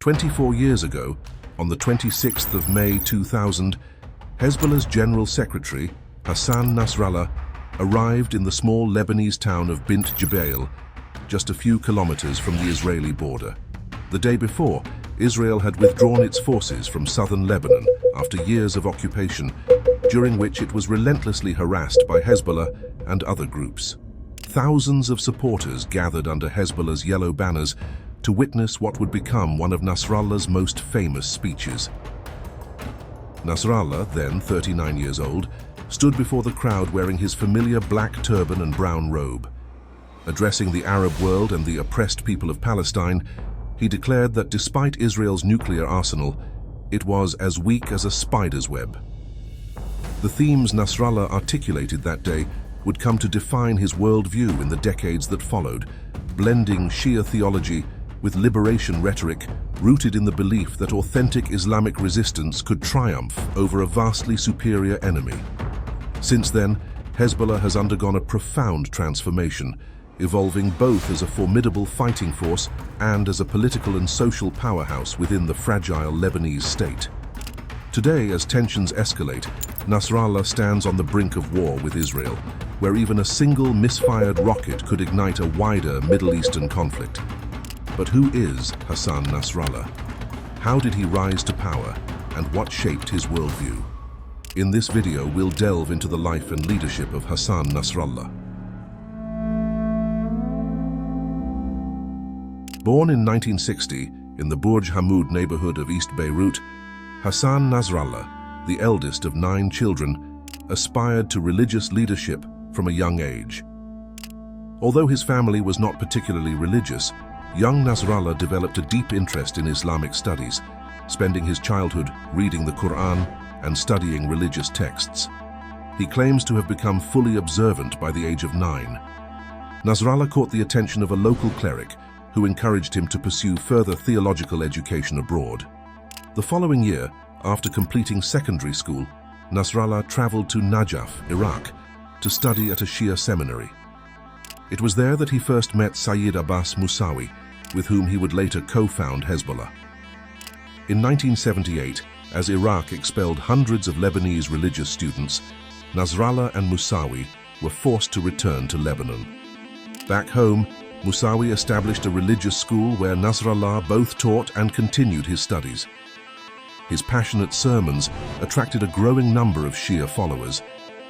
24 years ago, on the 26th of May 2000, Hezbollah's General Secretary, Hassan Nasrallah, arrived in the small Lebanese town of Bint Jbeil, just a few kilometers from the Israeli border. The day before, Israel had withdrawn its forces from southern Lebanon after years of occupation, during which it was relentlessly harassed by Hezbollah and other groups. Thousands of supporters gathered under Hezbollah's yellow banners to witness what would become one of Nasrallah's most famous speeches. Nasrallah, then 39 years old, stood before the crowd wearing his familiar black turban and brown robe. Addressing the Arab world and the oppressed people of Palestine, he declared that despite Israel's nuclear arsenal, it was as weak as a spider's web. The themes Nasrallah articulated that day would come to define his worldview in the decades that followed, blending Shia theology with liberation rhetoric rooted in the belief that authentic Islamic resistance could triumph over a vastly superior enemy. Since then, Hezbollah has undergone a profound transformation, evolving both as a formidable fighting force and as a political and social powerhouse within the fragile Lebanese state. Today, as tensions escalate, Nasrallah stands on the brink of war with Israel, where even a single misfired rocket could ignite a wider Middle Eastern conflict. But who is Hassan Nasrallah? How did he rise to power, and what shaped his worldview? In this video, we'll delve into the life and leadership of Hassan Nasrallah. Born in 1960 in the Burj Hammoud neighborhood of East Beirut, Hassan Nasrallah, the eldest of 9 children, aspired to religious leadership from a young age. Although his family was not particularly religious, young Nasrallah developed a deep interest in Islamic studies, spending his childhood reading the Quran and studying religious texts. He claims to have become fully observant by the age of 9. Nasrallah caught the attention of a local cleric who encouraged him to pursue further theological education abroad. The following year, after completing secondary school, Nasrallah traveled to Najaf, Iraq, to study at a Shia seminary. It was there that he first met Sayyid Abbas Musawi, with whom he would later co-found Hezbollah. In 1978, as Iraq expelled hundreds of Lebanese religious students, Nasrallah and Musawi were forced to return to Lebanon. Back home, Musawi established a religious school where Nasrallah both taught and continued his studies. His passionate sermons attracted a growing number of Shia followers,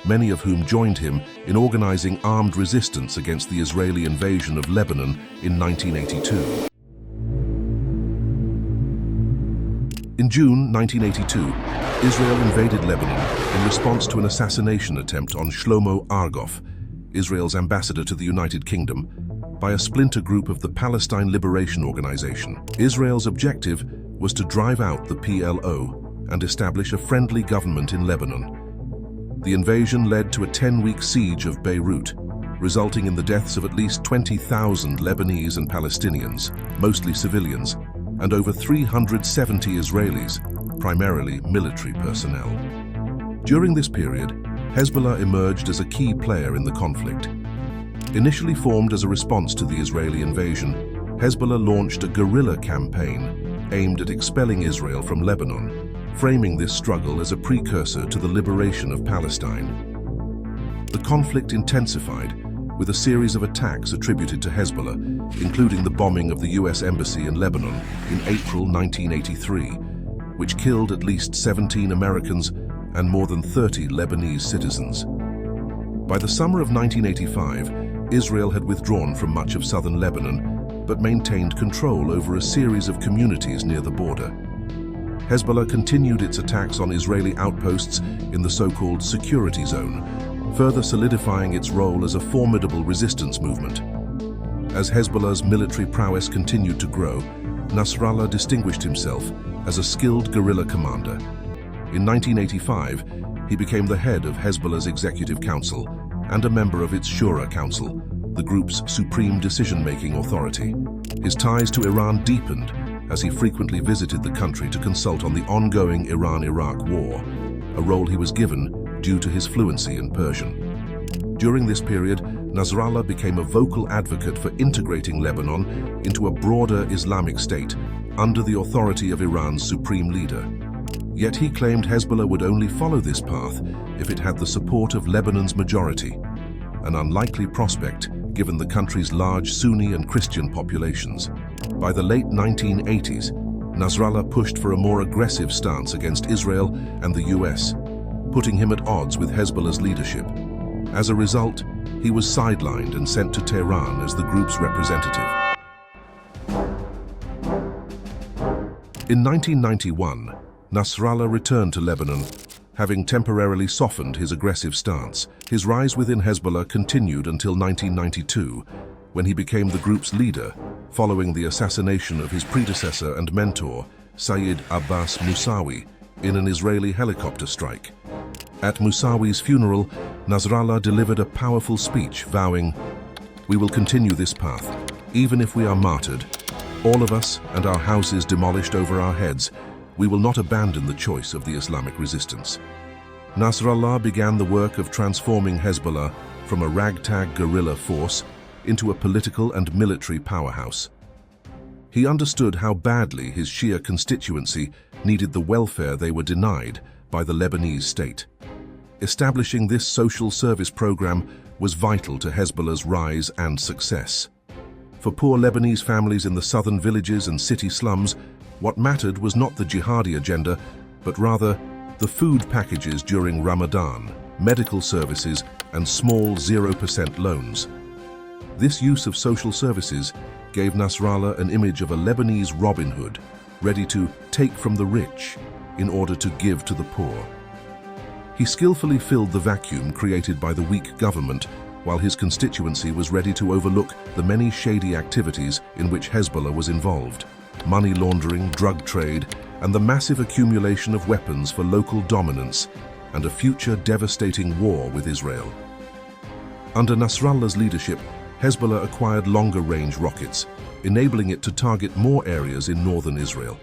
many of whom joined him in organizing armed resistance against the Israeli invasion of Lebanon in 1982. In June 1982, Israel invaded Lebanon in response to an assassination attempt on Shlomo Argov, Israel's ambassador to the United Kingdom, by a splinter group of the Palestine Liberation Organization. Israel's objective was to drive out the PLO and establish a friendly government in Lebanon. The invasion led to a 10-week siege of Beirut, resulting in the deaths of at least 20,000 Lebanese and Palestinians, mostly civilians, and over 370 Israelis, primarily military personnel. During this period, Hezbollah emerged as a key player in the conflict. Initially formed as a response to the Israeli invasion, Hezbollah launched a guerrilla campaign aimed at expelling Israel from Lebanon, framing this struggle as a precursor to the liberation of Palestine. The conflict intensified, with a series of attacks attributed to Hezbollah, including the bombing of the US Embassy in Lebanon in April 1983, which killed at least 17 Americans and more than 30 Lebanese citizens. By the summer of 1985, Israel had withdrawn from much of southern Lebanon, but maintained control over a series of communities near the border. Hezbollah continued its attacks on Israeli outposts in the so-called security zone, further solidifying its role as a formidable resistance movement. As Hezbollah's military prowess continued to grow, Nasrallah distinguished himself as a skilled guerrilla commander. In 1985, he became the head of Hezbollah's Executive Council and a member of its Shura Council, the group's supreme decision-making authority. His ties to Iran deepened as he frequently visited the country to consult on the ongoing Iran-Iraq war, a role he was given due to his fluency in Persian. During this period, Nasrallah became a vocal advocate for integrating Lebanon into a broader Islamic state under the authority of Iran's supreme leader. Yet he claimed Hezbollah would only follow this path if it had the support of Lebanon's majority, an unlikely prospect given the country's large Sunni and Christian populations. By the late 1980s, Nasrallah pushed for a more aggressive stance against Israel and the US, putting him at odds with Hezbollah's leadership. As a result, he was sidelined and sent to Tehran as the group's representative. In 1991, Nasrallah returned to Lebanon, having temporarily softened his aggressive stance. His rise within Hezbollah continued until 1992, when he became the group's leader, following the assassination of his predecessor and mentor, Sayyid Abbas Musawi, in an Israeli helicopter strike. At Musawi's funeral, Nasrallah delivered a powerful speech vowing, "We will continue this path, even if we are martyred, all of us and our houses demolished over our heads. We will not abandon the choice of the Islamic resistance." Nasrallah began the work of transforming Hezbollah from a ragtag guerrilla force into a political and military powerhouse. He understood how badly his Shia constituency needed the welfare they were denied by the Lebanese state. Establishing this social service program was vital to Hezbollah's rise and success. For poor Lebanese families in the southern villages and city slums, what mattered was not the jihadi agenda, but rather the food packages during Ramadan, medical services, and small 0% loans. This use of social services gave Nasrallah an image of a Lebanese Robin Hood, ready to take from the rich in order to give to the poor. He skillfully filled the vacuum created by the weak government, while his constituency was ready to overlook the many shady activities in which Hezbollah was involved: money laundering, drug trade, and the massive accumulation of weapons for local dominance and a future devastating war with Israel. Under Nasrallah's leadership, Hezbollah acquired longer-range rockets, enabling it to target more areas in northern Israel.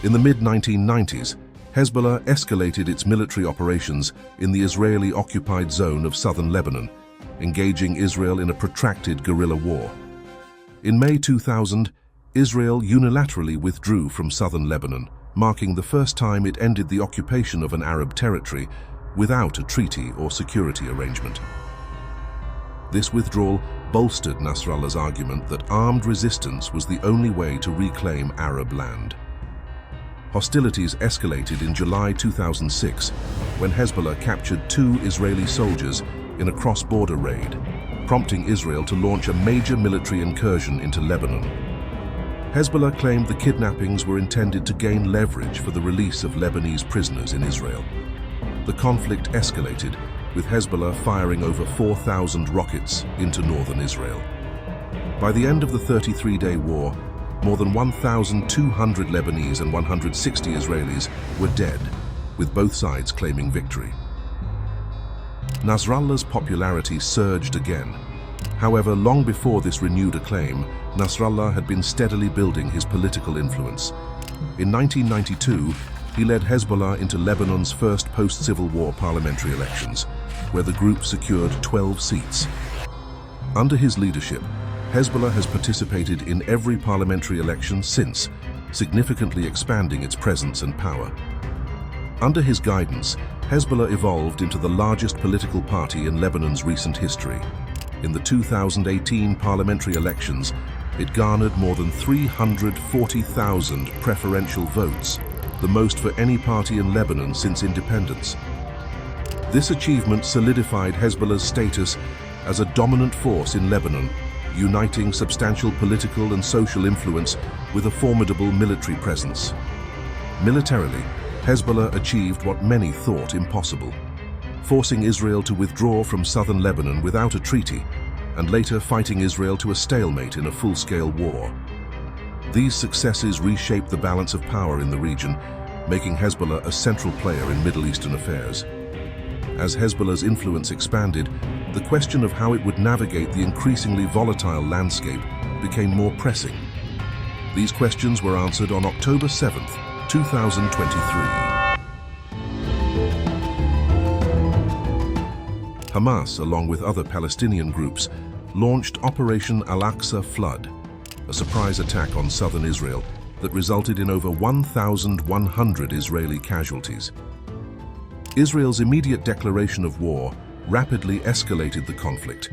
In the mid-1990s, Hezbollah escalated its military operations in the Israeli-occupied zone of southern Lebanon, engaging Israel in a protracted guerrilla war. In May 2000, Israel unilaterally withdrew from southern Lebanon, marking the first time it ended the occupation of an Arab territory without a treaty or security arrangement. This withdrawal bolstered Nasrallah's argument that armed resistance was the only way to reclaim Arab land. Hostilities escalated in July 2006 when Hezbollah captured 2 Israeli soldiers in a cross-border raid, prompting Israel to launch a major military incursion into Lebanon. Hezbollah claimed the kidnappings were intended to gain leverage for the release of Lebanese prisoners in Israel. The conflict escalated, with Hezbollah firing over 4,000 rockets into northern Israel. By the end of the 33-day war, more than 1,200 Lebanese and 160 Israelis were dead, with both sides claiming victory. Nasrallah's popularity surged again. However, long before this renewed acclaim, Nasrallah had been steadily building his political influence. In 1992, he led Hezbollah into Lebanon's first post-Civil War parliamentary elections, where the group secured 12 seats. Under his leadership, Hezbollah has participated in every parliamentary election since, significantly expanding its presence and power. Under his guidance, Hezbollah evolved into the largest political party in Lebanon's recent history. In the 2018 parliamentary elections, it garnered more than 340,000 preferential votes, the most for any party in Lebanon since independence. This achievement solidified Hezbollah's status as a dominant force in Lebanon, uniting substantial political and social influence with a formidable military presence. Militarily, Hezbollah achieved what many thought impossible, forcing Israel to withdraw from southern Lebanon without a treaty, and later fighting Israel to a stalemate in a full-scale war. These successes reshaped the balance of power in the region, making Hezbollah a central player in Middle Eastern affairs. As Hezbollah's influence expanded, the question of how it would navigate the increasingly volatile landscape became more pressing. These questions were answered on October 7, 2023. Hamas, along with other Palestinian groups, launched Operation Al-Aqsa Flood, a surprise attack on southern Israel, that resulted in over 1,100 Israeli casualties. Israel's immediate declaration of war rapidly escalated the conflict,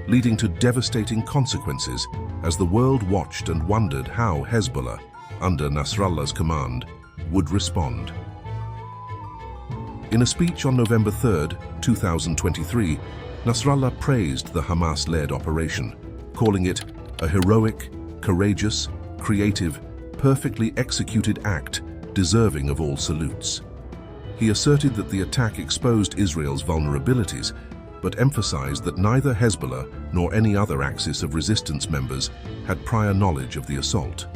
leading to devastating consequences as the world watched and wondered how Hezbollah, under Nasrallah's command, would respond. In a speech on November 3, 2023, Nasrallah praised the Hamas-led operation, calling it a heroic, courageous, creative, perfectly executed act deserving of all salutes. He asserted that the attack exposed Israel's vulnerabilities, but emphasized that neither Hezbollah nor any other axis of resistance members had prior knowledge of the assault.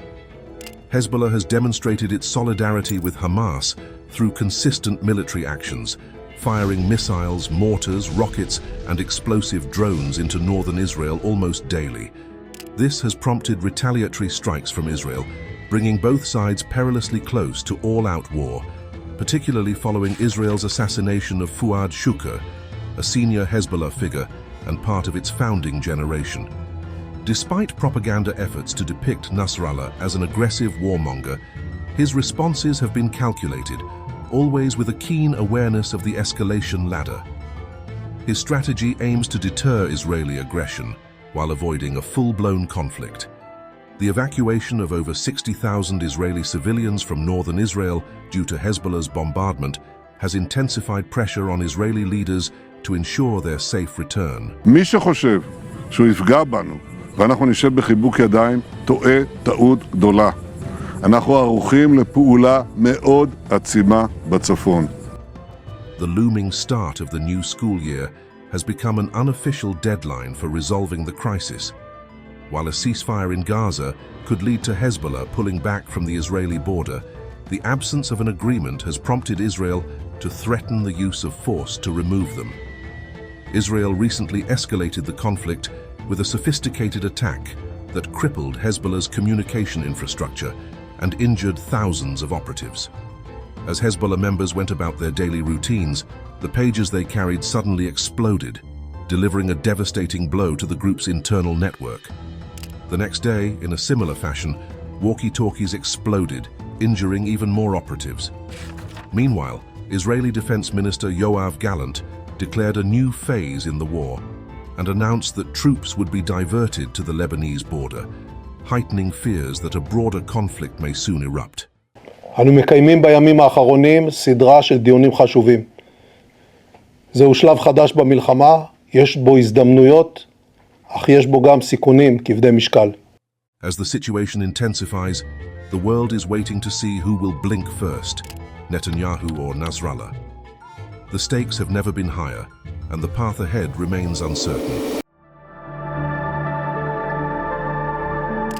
Hezbollah has demonstrated its solidarity with Hamas through consistent military actions, firing missiles, mortars, rockets, and explosive drones into northern Israel almost daily. This has prompted retaliatory strikes from Israel, bringing both sides perilously close to all-out war, particularly following Israel's assassination of Fuad Shukr, a senior Hezbollah figure and part of its founding generation. Despite propaganda efforts to depict Nasrallah as an aggressive warmonger, his responses have been calculated, always with a keen awareness of the escalation ladder. His strategy aims to deter Israeli aggression while avoiding a full-blown conflict. The evacuation of over 60,000 Israeli civilians from northern Israel due to Hezbollah's bombardment has intensified pressure on Israeli leaders to ensure their safe return. מי שחושב שהוא יפגע בנו ואנחנו נשב בחיבוק ידיים, טועה טעות גדולה. אנחנו ערוכים לפעולה מאוד עצימה בצפון. The looming start of the new school year has become an unofficial deadline for resolving the crisis. While a ceasefire in Gaza could lead to Hezbollah pulling back from the Israeli border, the absence of an agreement has prompted Israel to threaten the use of force to remove them. Israel recently escalated the conflict with a sophisticated attack that crippled Hezbollah's communication infrastructure and injured thousands of operatives. As Hezbollah members went about their daily routines, the pages they carried suddenly exploded, delivering a devastating blow to the group's internal network. The next day, in a similar fashion, walkie-talkies exploded, injuring even more operatives. Meanwhile, Israeli Defense Minister Yoav Gallant declared a new phase in the war and announced that troops would be diverted to the Lebanese border, heightening fears that a broader conflict may soon erupt. אנו מקיימים בימים האחרונים סדרה של דיונים חשובים. זהו שלב חדש במלחמה, יש בו הזדמנויות, אך יש בו גם סיכונים כבדי משקל. As the situation intensifies, the world is waiting to see who will blink first, Netanyahu or Nasrallah. The stakes have never been higher, and the path ahead remains uncertain.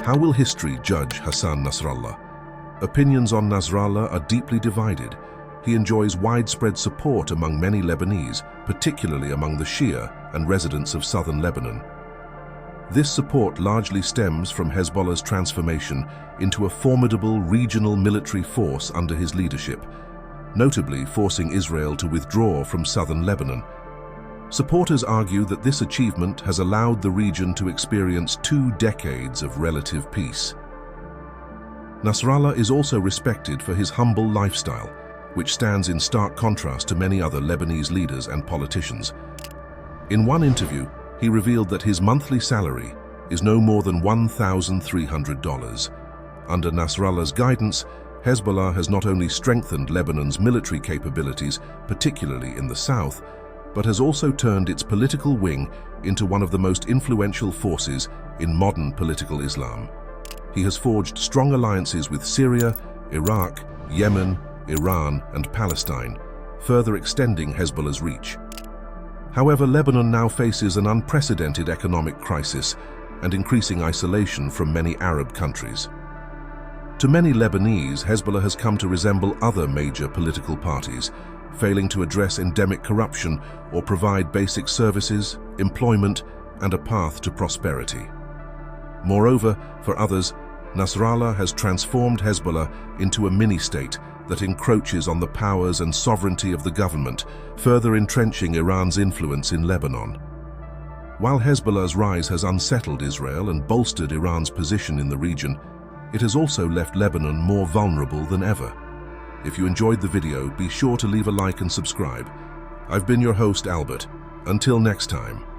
How will history judge Hassan Nasrallah? Opinions on Nasrallah are deeply divided. He enjoys widespread support among many Lebanese, particularly among the Shia and residents of southern Lebanon. This support largely stems from Hezbollah's transformation into a formidable regional military force under his leadership, notably forcing Israel to withdraw from southern Lebanon. Supporters argue that this achievement has allowed the region to experience 2 decades of relative peace. Nasrallah is also respected for his humble lifestyle, which stands in stark contrast to many other Lebanese leaders and politicians. In one interview, he revealed that his monthly salary is no more than $1,300. Under Nasrallah's guidance, Hezbollah has not only strengthened Lebanon's military capabilities, particularly in the south, but has also turned its political wing into one of the most influential forces in modern political Islam. He has forged strong alliances with Syria, Iraq, Yemen, Iran, and Palestine, further extending Hezbollah's reach. However, Lebanon now faces an unprecedented economic crisis and increasing isolation from many Arab countries. To many Lebanese, Hezbollah has come to resemble other major political parties, failing to address endemic corruption or provide basic services, employment, and a path to prosperity. Moreover, for others, Nasrallah has transformed Hezbollah into a mini-state that encroaches on the powers and sovereignty of the government, further entrenching Iran's influence in Lebanon. While Hezbollah's rise has unsettled Israel and bolstered Iran's position in the region, it has also left Lebanon more vulnerable than ever. If you enjoyed the video, be sure to leave a like and subscribe. I've been your host, Albert. Until next time.